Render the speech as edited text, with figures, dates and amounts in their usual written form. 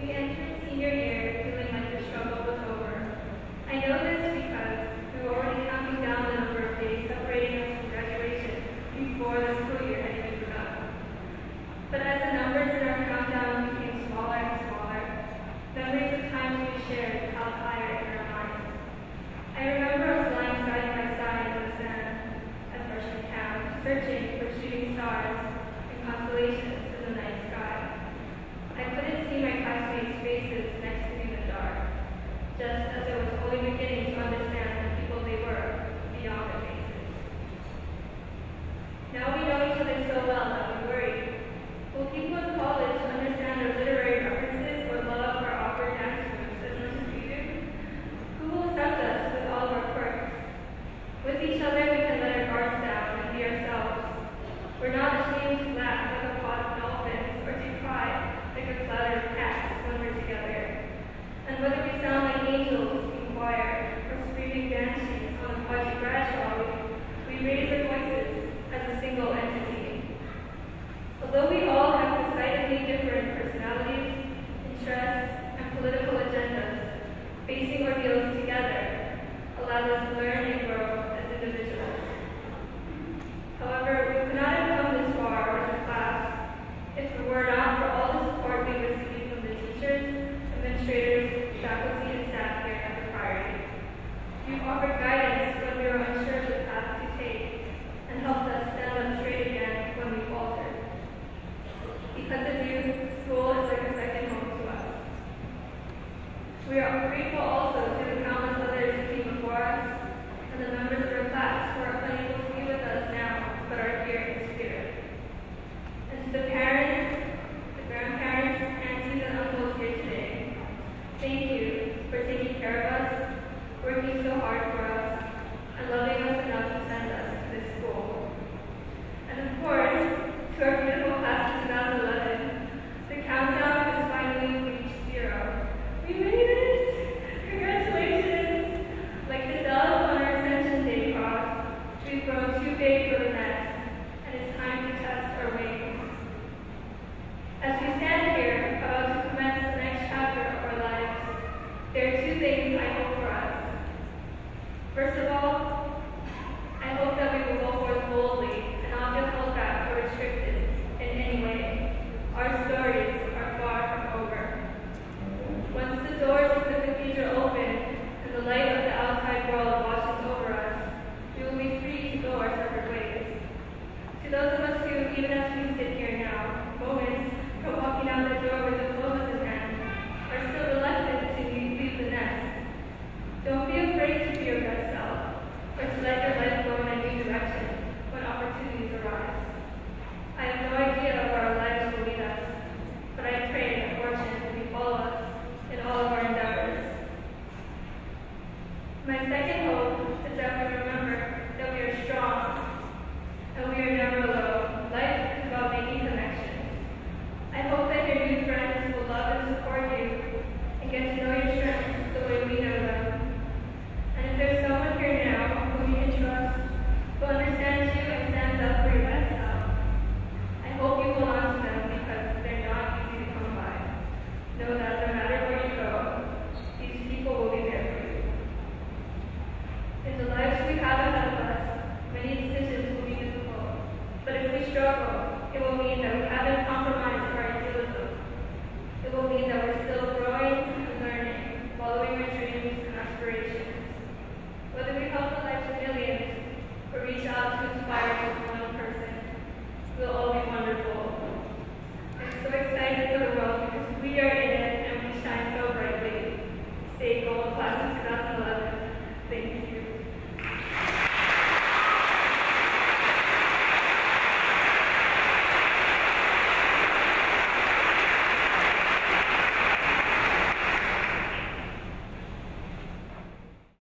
We entered senior year feeling like the struggle was over. I know this because we were already counting down the number of days separating us from graduation before the school year had even begun. But as the numbers in our countdown became smaller and smaller, memories of times we shared held higher in our minds. I remember us lying side by side in the sand at freshman camp, searching for shooting stars and constellations in the night sky. I couldn't see my classmates' faces next to me in the dark, just as I was only beginning to understand the people they were beyond their faces. Now we know each other so well that we worry. Will people in college understand our literary references or love our awkward dance moves as much as we do? Who will accept us with all of our quirks? With each other, we can let our guards down and be ourselves. We're not ashamed to laugh like a pod of dolphins or to cry like a cloud of cats when we're together. And whether we sound like angels in choir or screaming banshees on a pudgy Bradshaw, we raise our voices as a single entity. Although we all have decidedly different personalities, interests, and political agendas, facing ordeals together allows us to learn and grow as individuals. However, we could not have come this far as a class if it were not for all the support we received from the teachers, administrators, faculty, and staff here at the Priory. You've offered guidance when we were unsure of the path to take, and helped us stand up straight again when we faltered. Because of you, school is like a second home to us. We are grateful also to the countless others who came before us, and the members of our class who are unable to be with us now, but are here in spirit. And to the parents, the grandparents, aunties, and uncles here today, thank you for taking care of us, working so hard for us, and loving us enough to send us to this school. And of course, to our beautiful class of 2011, the countdown has finally reached 0. We made it! Congratulations! Like the dove on our Ascension Day cross, we've grown too big for the nest, and it's time to test our wings. As we stand here, about to commence the next chapter of our lives, there are two things I hope for us. First of all,